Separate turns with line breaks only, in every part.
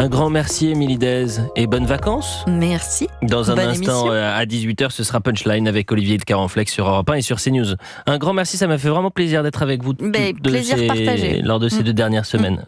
Un grand merci Émilie Dez et bonnes vacances.
Merci.
Dans un
Bonne
instant,
émission.
à 18h, ce sera Punchline avec Olivier de Carenflex sur Europe 1 et sur CNews. Un grand merci, ça m'a fait vraiment plaisir d'être avec vous
Plaisir partagé.
lors de ces 2 dernières semaines.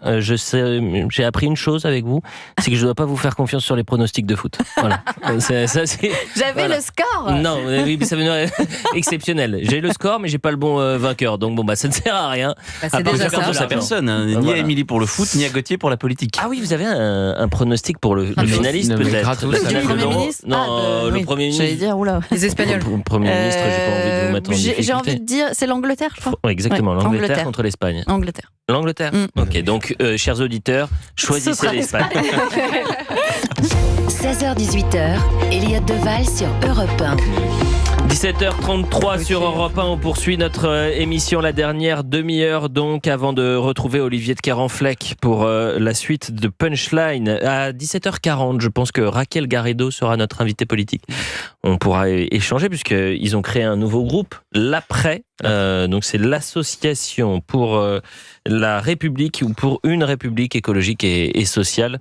J'ai appris une chose avec vous, c'est que je ne dois pas vous faire confiance sur les pronostics de foot. Voilà.
J'avais le score.
Non, oui, ça veut exceptionnel. J'ai le score, mais j'ai pas le bon vainqueur. Donc ça ne sert à rien.
C'est déjà
Faire confiance à personne, hein, ni à Émilie pour le foot, ni à Gauthier pour la politique.
Ah oui, vous avez un pronostic pour le finaliste peut-être.
Le Premier ministre.
Non, le Premier ministre.
J'allais dire, oula.
Les Espagnols.
Le Premier ministre, j'ai pas envie de vous mettre en difficulté.
J'ai envie de dire, c'est l'Angleterre, je crois.
Oui, exactement,
Ouais,
l'Angleterre contre l'Espagne.
Angleterre.
L'Angleterre. Ok, donc chers auditeurs, choisissez l'Espagne.
16h-18h, Elliot Deval sur Europe 1.
17h33 sur Europe 1, on poursuit notre émission, la dernière demi-heure donc, avant de retrouver Olivier de Carenfleck pour la suite de Punchline. À 17h40, je pense que Raquel Garrido sera notre invitée politique. On pourra échanger puisqu'ils ont créé un nouveau groupe, l'Après. Donc c'est l'association pour la République ou pour une République écologique et sociale.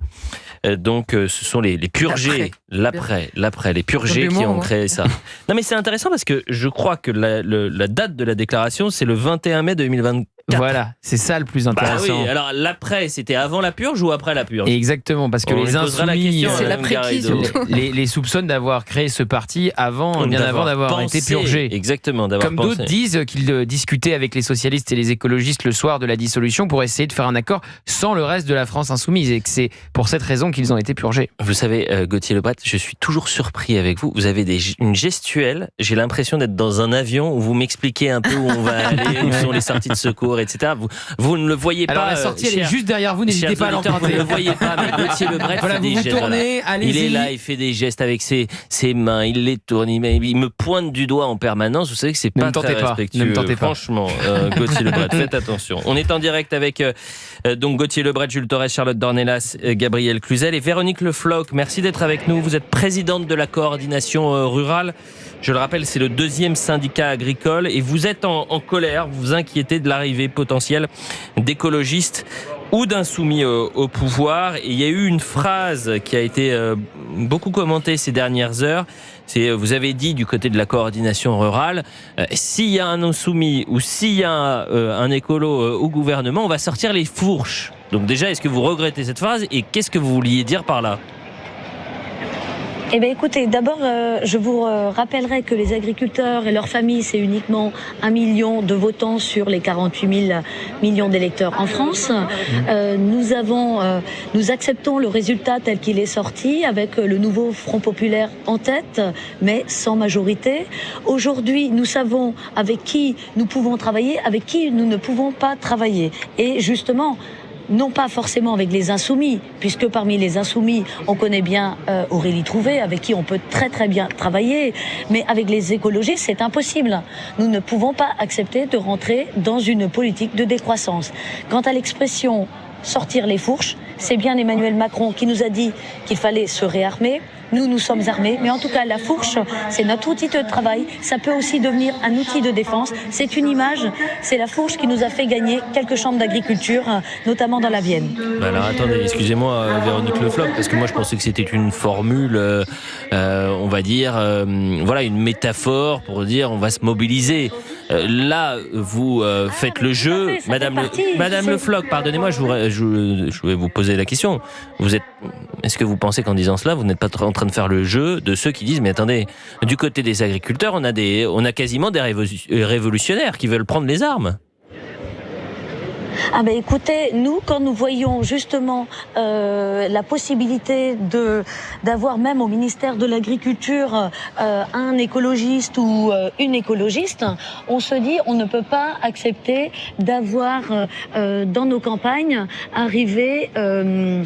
Donc ce sont les purgés, l'après, les purgés qui ont créé ça. Non mais c'est intéressant parce que je crois que la date de la déclaration c'est le 21 mai 2024.
Voilà, c'est ça le plus intéressant.
Oui, alors l'après, c'était avant la purge ou après la purge ?
Exactement, parce que les insoumis,
c'est l'après-qui surtout.
les soupçonnent d'avoir créé ce parti bien avant d'avoir été purgé.
Exactement, d'avoir
Comme
pensé.
d'autres disent qu'ils discutaient avec les socialistes et les écologistes le soir de la dissolution pour essayer de faire un accord sans le reste de la France insoumise, et que c'est pour cette raison qu'ils ont été purgés.
Vous savez, Gauthier Lebret, je suis toujours surpris avec vous. Vous avez une gestuelle, j'ai l'impression d'être dans un avion où vous m'expliquez un peu où on va aller, où sont les sorties de secours, etc. Vous ne le voyez pas.
Alors la sortie, elle est juste derrière vous, n'hésitez pas à l'emprunter.
Vous ne le voyez pas, mais Gauthier Lebret
voilà,
fait des
vous
gestes.
tournez, allez-y.
Il est là, il fait des gestes avec ses mains, il les tourne, il me pointe du doigt en permanence. Vous savez que c'est pas très respectueux.
Ne me tentez pas.
Franchement, Gauthier Lebret, faites attention. On est en direct avec donc Gauthier Lebret, Jules Torres, Charlotte Dornelas, Gabriel Cluzel et Véronique Le Floch. Merci d'être avec nous. Vous êtes présidente de la coordination rurale. Je le rappelle, c'est le 2e syndicat agricole et vous êtes en colère, vous vous inquiétez de l'arrivée potentielle d'écologistes ou d'insoumis au pouvoir. Et il y a eu une phrase qui a été beaucoup commentée ces dernières heures. Vous avez dit du côté de la coordination rurale, s'il y a un insoumis ou s'il y a un écolo au gouvernement, on va sortir les fourches. Donc déjà, est-ce que vous regrettez cette phrase et qu'est-ce que vous vouliez dire par là ?
Eh bien, écoutez, d'abord, je vous rappellerai que les agriculteurs et leurs familles, c'est uniquement 1 million de votants sur les 48 000 millions d'électeurs en France. Nous acceptons le résultat tel qu'il est sorti, avec le nouveau Front populaire en tête, mais sans majorité. Aujourd'hui, nous savons avec qui nous pouvons travailler, avec qui nous ne pouvons pas travailler. Et justement, non pas forcément avec les insoumis, puisque parmi les insoumis, on connaît bien Aurélie Trouvé, avec qui on peut très très bien travailler, mais avec les écologistes, c'est impossible. Nous ne pouvons pas accepter de rentrer dans une politique de décroissance. Quant à l'expression « sortir les fourches », c'est bien Emmanuel Macron qui nous a dit qu'il fallait se réarmer. Nous sommes armés, mais en tout cas, la fourche, c'est notre outil de travail. Ça peut aussi devenir un outil de défense. C'est une image, c'est la fourche qui nous a fait gagner quelques chambres d'agriculture, notamment dans la Vienne.
Alors attendez, excusez-moi Véronique Le Floch, parce que moi je pensais que c'était une formule, on va dire, voilà, une métaphore pour dire on va se mobiliser. Là, vous faites le jeu, Madame Le Floch, pardonnez-moi, je vais vous poser la question. Est-ce que vous pensez qu'en disant cela, vous n'êtes pas en train de faire le jeu de ceux qui disent mais attendez, du côté des agriculteurs, on a quasiment des révolutionnaires qui veulent prendre les armes.
Ah ben écoutez, nous quand nous voyons justement la possibilité d'avoir même au ministère de l'Agriculture un écologiste ou une écologiste, on se dit on ne peut pas accepter d'avoir dans nos campagnes arrivé une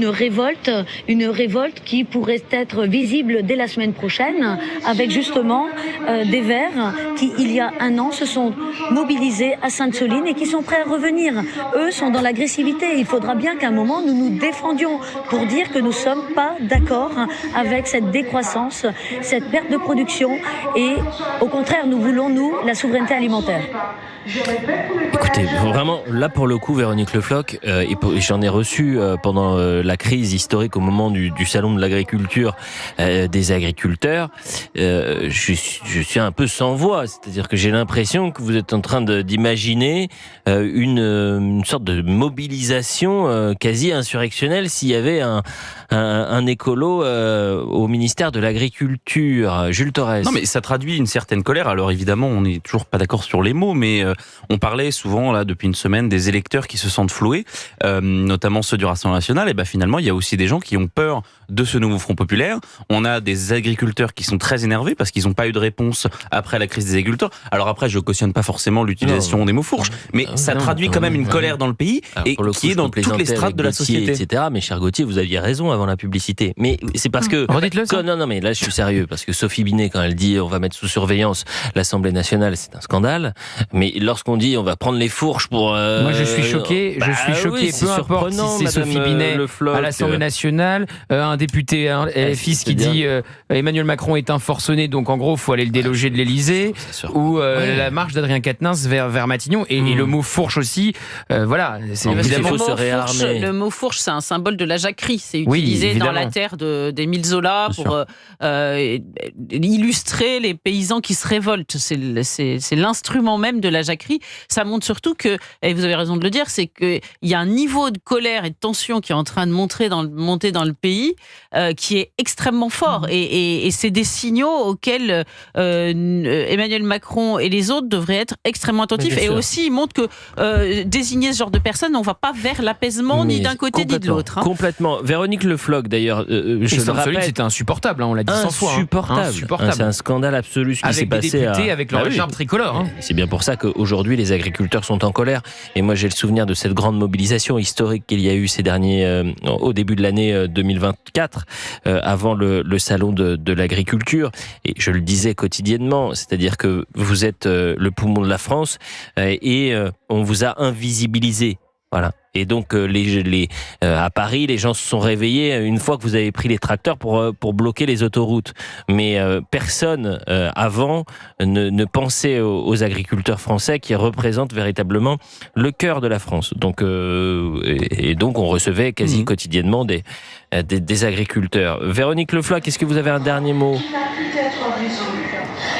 révolte qui pourrait être visible dès la semaine prochaine avec justement des Verts qui il y a un an se sont mobilisés à Sainte-Soline et qui sont prêts à revenir. Eux sont dans l'agressivité. Il faudra bien qu'à un moment, nous nous défendions pour dire que nous ne sommes pas d'accord avec cette décroissance, cette perte de production et au contraire, nous voulons, nous, la souveraineté alimentaire.
Écoutez, vraiment, là pour le coup, Véronique Le Floch, j'en ai reçu pendant la crise historique au moment du salon de l'agriculture des agriculteurs. Je suis un peu sans voix, c'est-à-dire que j'ai l'impression que vous êtes en train d'imaginer une sorte de mobilisation quasi insurrectionnelle s'il y avait un écolo au ministère de l'Agriculture. Jules Torres.
Non, mais ça traduit une certaine colère. Alors évidemment, on n'est toujours pas d'accord sur les mots, mais on parlait souvent là depuis une semaine des électeurs qui se sentent floués, notamment ceux du Rassemblement national. Et ben finalement, il y a aussi des gens qui ont peur de ce nouveau Front populaire. On a des agriculteurs qui sont très énervés parce qu'ils n'ont pas eu de réponse après la crise des agriculteurs. Alors après, je cautionne pas forcément l'utilisation des mots fourches, mais ça traduit quand même une colère dans le pays et qui est dans toutes les strates de la société,
etc. Mais cher Gauthier, vous aviez raison avant la publicité. Mais c'est parce que
redites-le ça.
Non, mais là je suis sérieux parce que Sophie Binet, quand elle dit on va mettre sous surveillance l'Assemblée nationale, c'est un scandale. Mais lorsqu'on dit on va prendre les fourches pour
moi je suis choqué,
oui,
peu importe si c'est Sophie Binet à l'Assemblée nationale, un député LFI qui dit Emmanuel Macron est un forcené, donc en gros faut aller le déloger de l'Elysée, ou la marche d'Adrien Quatennens vers Matignon et le mot fourche aussi, voilà, c'est évidemment
il faut se réarmer.
Le mot fourche, c'est un symbole de la jacquerie, c'est utilisé dans la terre d'Émile Zola pour illustrer les paysans qui se révoltent. C'est l'instrument même de la jacquerie. Ça montre surtout que, et vous avez raison de le dire, c'est qu'il y a un niveau de colère et de tension qui est en train de monter dans le pays, qui est extrêmement fort. Et c'est des signaux auxquels Emmanuel Macron et les autres devraient être extrêmement attentifs. Et aussi, il montre que désigner ce genre de personnes, on ne va pas vers l'apaisement ni d'un côté ni de l'autre.
Complètement. Véronique Le Floch, d'ailleurs, je le rappelle,
c'était insupportable, on l'a dit 100 fois.
Insupportable. C'est un scandale absolu ce qui s'est passé.
Avec des députés, avec leur écharpe tricolore.
C'est bien pour ça qu'aujourd'hui, les agriculteurs sont en colère. Et moi, j'ai le souvenir de cette grande mobilisation historique qu'il y a eu ces derniers, au début de l'année 2024, avant le salon de l'agriculture. Et je le disais quotidiennement, c'est-à-dire que vous êtes le poumon de la France et on vous a invisibilisé. Voilà. Et donc, à Paris, les gens se sont réveillés une fois que vous avez pris les tracteurs pour bloquer les autoroutes. Mais personne avant ne pensait aux agriculteurs français qui représentent véritablement le cœur de la France. Donc, et donc, on recevait quasi quotidiennement des agriculteurs. Véronique Le Floch, est-ce que vous avez un dernier mot ?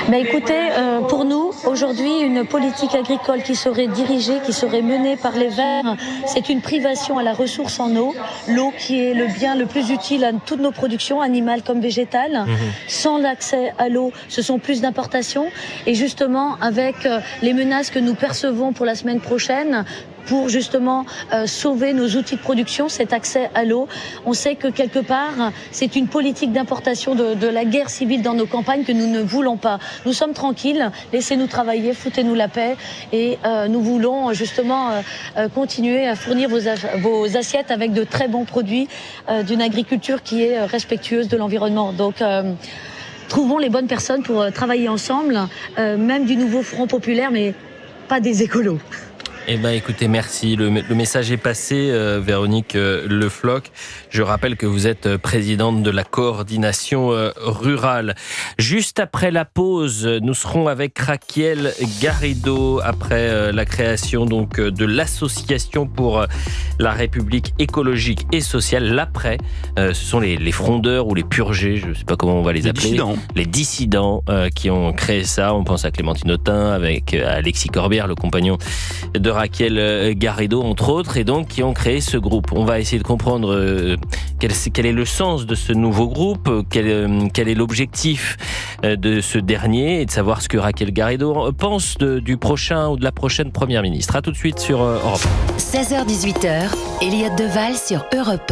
Mais écoutez, pour nous, aujourd'hui, une politique agricole qui serait dirigée, qui serait menée par les Verts, c'est une privation à la ressource en eau. L'eau qui est le bien le plus utile à toutes nos productions, animales comme végétales. Sans l'accès à l'eau, ce sont plus d'importations. Et justement, avec les menaces que nous percevons pour la semaine prochaine, pour justement sauver nos outils de production, cet accès à l'eau. On sait que quelque part, c'est une politique d'importation de la guerre civile dans nos campagnes que nous ne voulons pas. Nous sommes tranquilles, laissez-nous travailler, foutez-nous la paix et nous voulons justement continuer à fournir vos assiettes avec de très bons produits d'une agriculture qui est respectueuse de l'environnement. Donc, trouvons les bonnes personnes pour travailler ensemble, même du nouveau Front populaire, mais pas des écolos.
Eh ben, écoutez, merci. Le message est passé, Véronique Le Floch. Je rappelle que vous êtes présidente de la coordination rurale. Juste après la pause, nous serons avec Raquel Garrido après la création donc de l'association pour la République écologique et sociale. L'après, ce sont les frondeurs ou les purgés, je ne sais pas comment on va les appeler. Les dissidents qui ont créé ça. On pense à Clémentine Autain avec Alexis Corbière, le compagnon de Raquel Garrido, entre autres, et donc qui ont créé ce groupe. On va essayer de comprendre quel est le sens de ce nouveau groupe, quel est l'objectif de ce dernier, et de savoir ce que Raquel Garrido pense du prochain ou de la prochaine première ministre. À tout de suite sur Europe
16h-18h, Elliott Deval sur Europe 1.